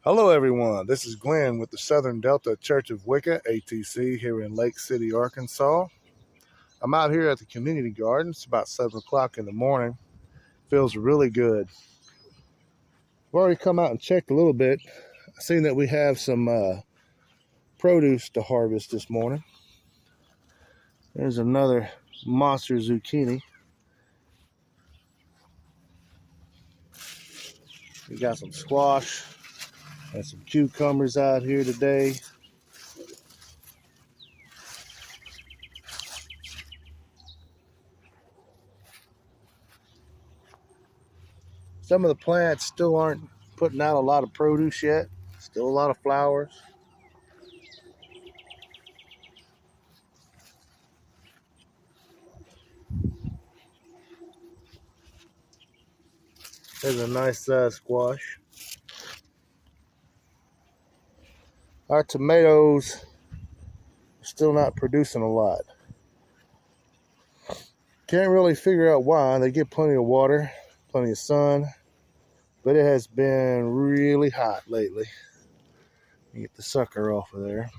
Hello everyone, this is Glenn with the Southern Delta Church of Wicca, ATC, here in Lake City, Arkansas. I'm out here at the community garden. It's about 7 o'clock in the morning. Feels really good. I've already come out and checked a little bit. I've seen that we have some produce to harvest this morning. There's another monster zucchini. We got some squash and some cucumbers out here today. Some of the plants still aren't putting out a lot of produce yet. Still a lot of flowers. There's a nice sized squash. Our tomatoes are still not producing a lot. Can't really figure out why. They get plenty of water, plenty of sun, but it has been really hot lately. Get the sucker off of there.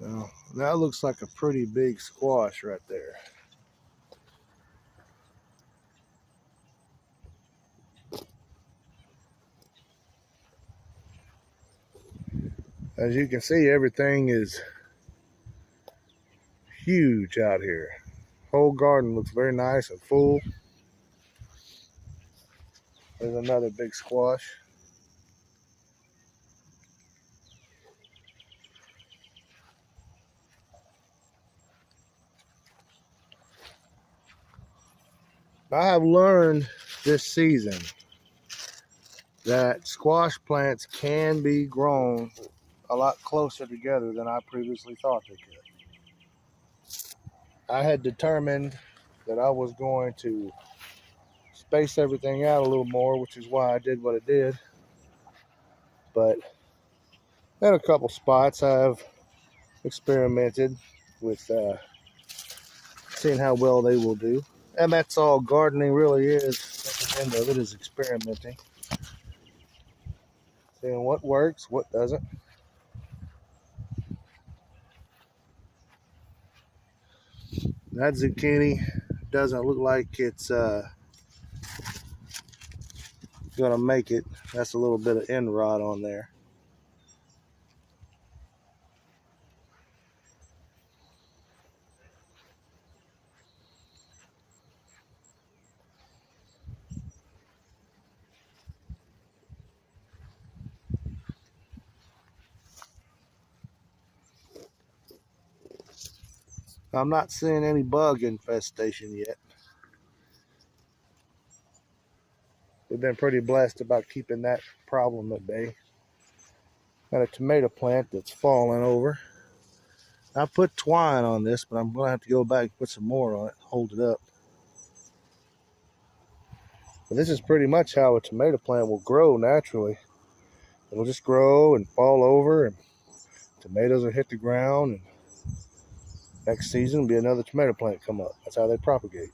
Now, that looks like a pretty big squash right there. As you can see, everything is huge out here. Whole garden looks very nice and full. There's another big squash. I have learned this season that squash plants can be grown a lot closer together than I previously thought they could. I had determined that I was going to space everything out a little more, which is why I did what I did. But in a couple spots, I've experimented with seeing how well they will do. And that's all gardening really is. At the end of it is experimenting. Seeing what works, what doesn't. That zucchini doesn't look like it's gonna make it. That's a little bit of end rot on there. I'm not seeing any bug infestation yet. We've been pretty blessed about keeping that problem at bay. Got a tomato plant that's falling over. I put twine on this, but I'm going to have to go back and put some more on it, hold it up. But this is pretty much how a tomato plant will grow naturally. It'll just grow and fall over, and tomatoes will hit the ground, and next season will be another tomato plant come up. That's how they propagate.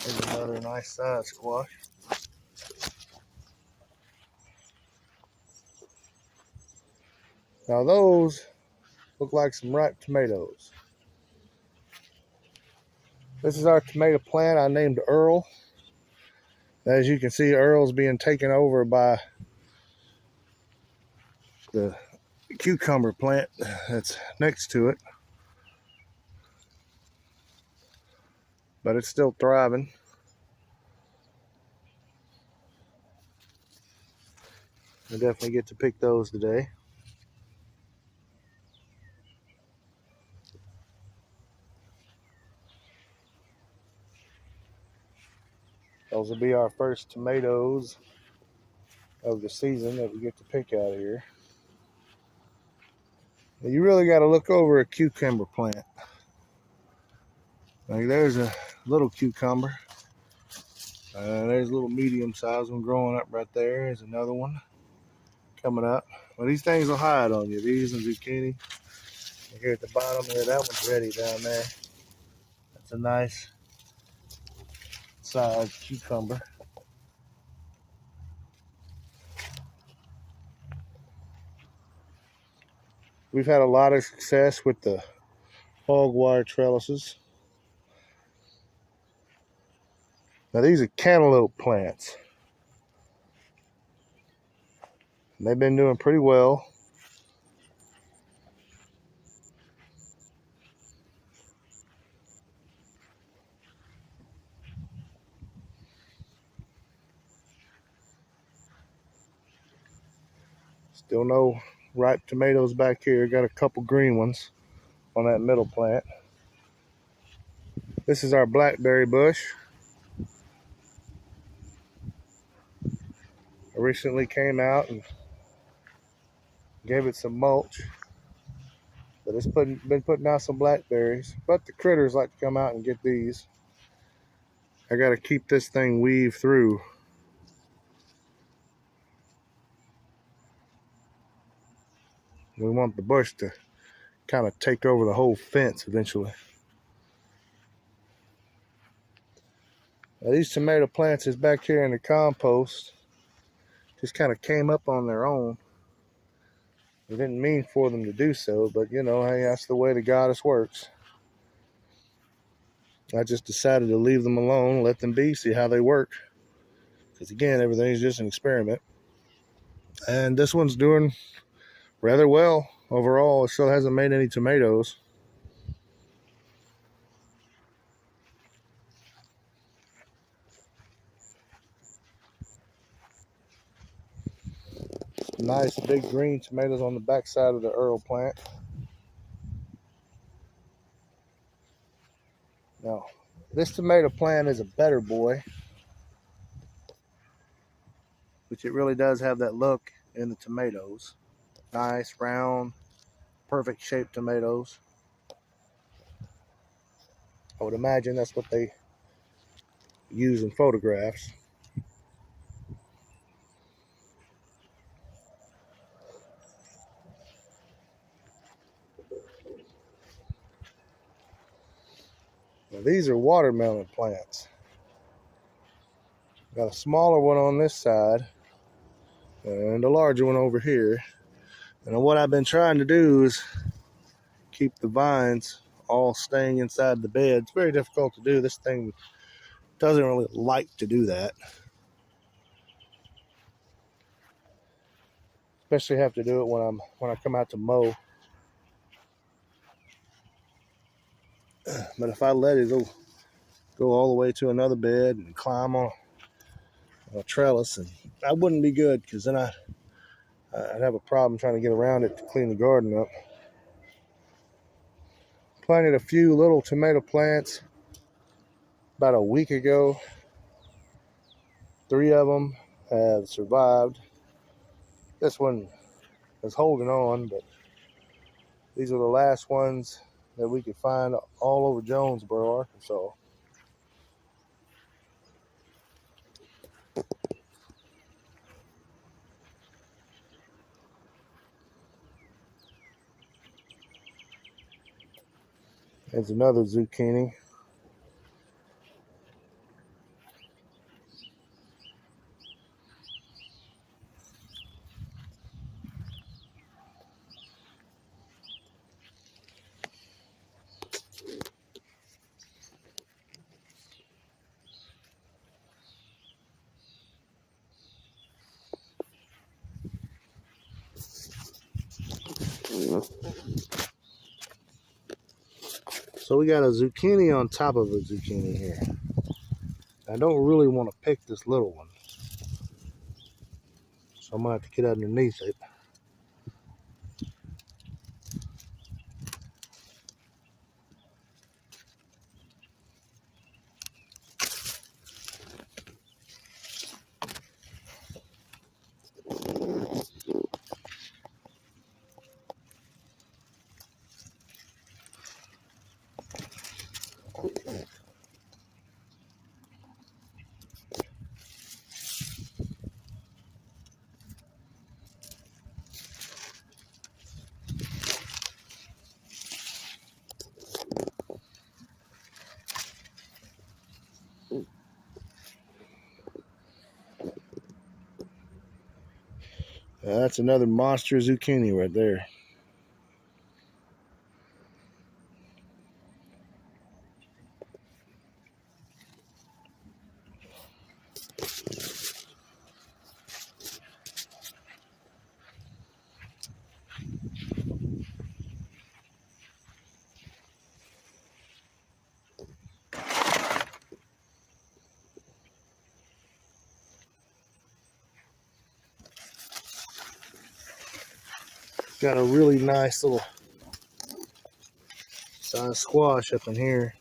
There's another nice size squash. Now those look like some ripe tomatoes. This is our tomato plant I named Earl. As you can see, Earl's being taken over by the cucumber plant that's next to it. But it's still thriving. I definitely get to pick those today. Those will be our first tomatoes of the season that we get to pick out of here. Now, you really got to look over a cucumber plant. Like there's a little cucumber. There's a little medium-sized one growing up right there. There's another one coming up. Well, these things will hide on you. These and zucchini. And here at the bottom there, that one's ready down there. That's a nice sized cucumber. We've had a lot of success with the hog wire trellises. Now these are cantaloupe plants. And they've been doing pretty well. Still no ripe tomatoes back here. Got a couple green ones on that middle plant. This is our blackberry bush. I recently came out and gave it some mulch. But it's been putting out some blackberries. But the critters like to come out and get these. I got to keep this thing weaved through. We want the bush to kind of take over the whole fence eventually. Now, these tomato plants is back here in the compost. Just kind of came up on their own. We didn't mean for them to do so, but you know, hey, that's the way the goddess works. I just decided to leave them alone, let them be, see how they work. Because again, everything's just an experiment. And this one's doing rather well overall. It still hasn't made any tomatoes. Nice big green tomatoes on the back side of the Earl plant. Now, this tomato plant is a better boy, which it really does have that look in the tomatoes. Nice, round, perfect shaped tomatoes. I would imagine that's what they use in photographs. Now, these are watermelon plants. Got a smaller one on this side and a larger one over here. And what I've been trying to do is keep the vines all staying inside the bed. It's very difficult to do. This thing doesn't really like to do that. Especially have to do it when I come out to mow. But if I let it go all the way to another bed and climb on a trellis, and that wouldn't be good, because then I'd have a problem trying to get around it to clean the garden up. Planted a few little tomato plants about a week ago. 3 of them have survived. This one is holding on, but these are the last ones that we could find all over Jonesboro, Arkansas. There's another zucchini. So we got a zucchini on top of a zucchini here. I don't really want to pick this little one, so I'm going to have to get underneath it. That's another monster zucchini right there. Got a really nice little size squash up in here.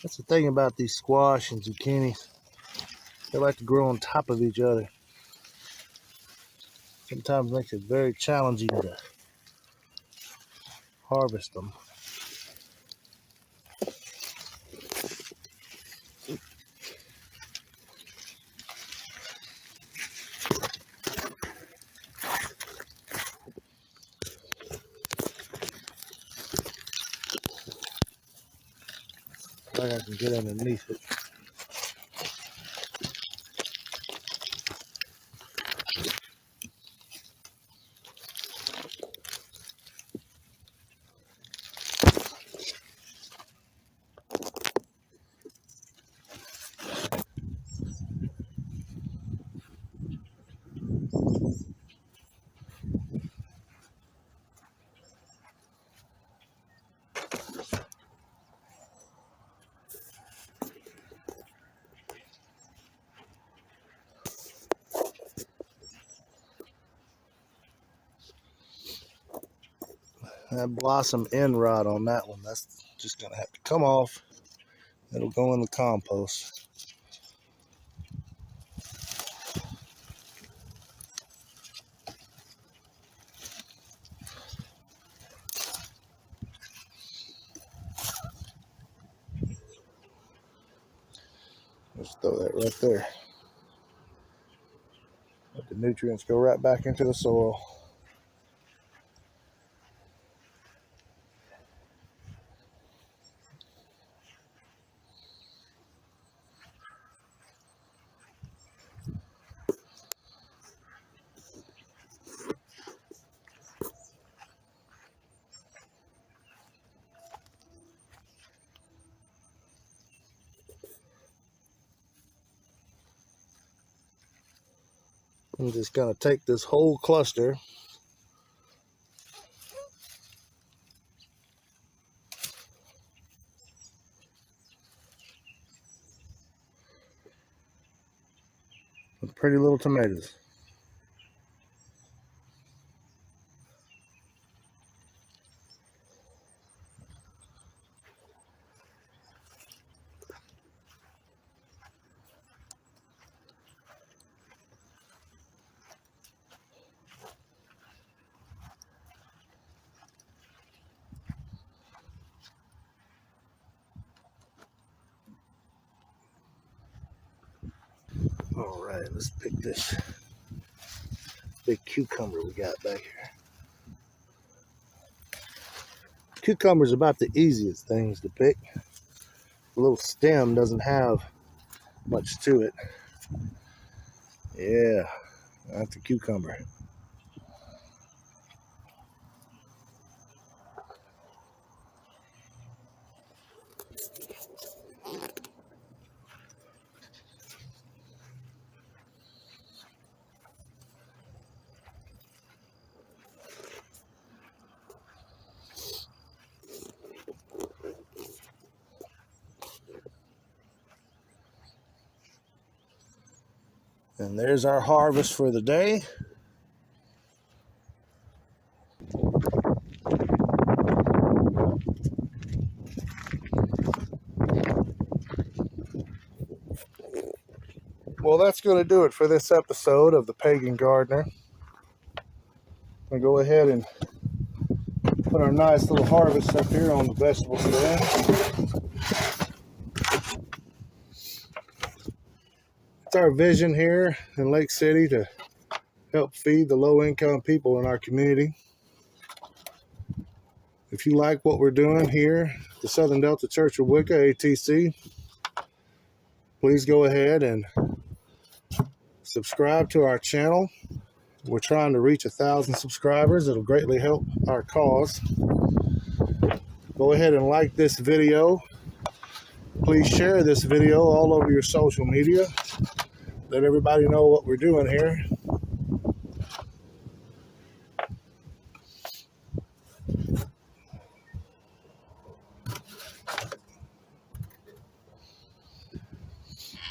That's the thing about these squash and zucchinis. They like to grow on top of each other. Sometimes makes it very challenging to harvest them. Like I can get underneath it. That blossom end rod on that one, that's just gonna have to come off. It'll go in the compost. Let's throw that right there. Let the nutrients go right back into the soil. I'm just gonna take this whole cluster with pretty little tomatoes. All right, let's pick this big cucumber we got back here. Cucumber's about the easiest things to pick. The little stem doesn't have much to it. Yeah, that's a cucumber. And there's our harvest for the day. Well, that's going to do it for this episode of the Pagan Gardener. I'm going to go ahead and put our nice little harvest up here on the vegetable stand. It's our vision here in Lake City to help feed the low-income people in our community. If you like what we're doing here at the Southern Delta Church of Wicca, ATC, please go ahead and subscribe to our channel. We're trying to reach 1,000 subscribers. It'll greatly help our cause. Go ahead and like this video. Please share this video all over your social media. Let everybody know what we're doing here.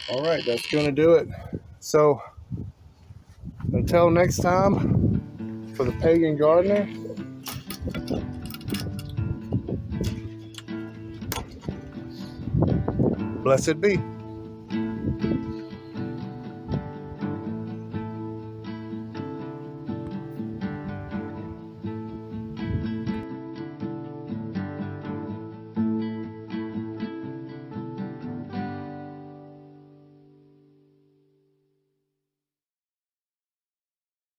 All right, that's going to do it. So, until next time, for the Pagan Gardener, blessed be.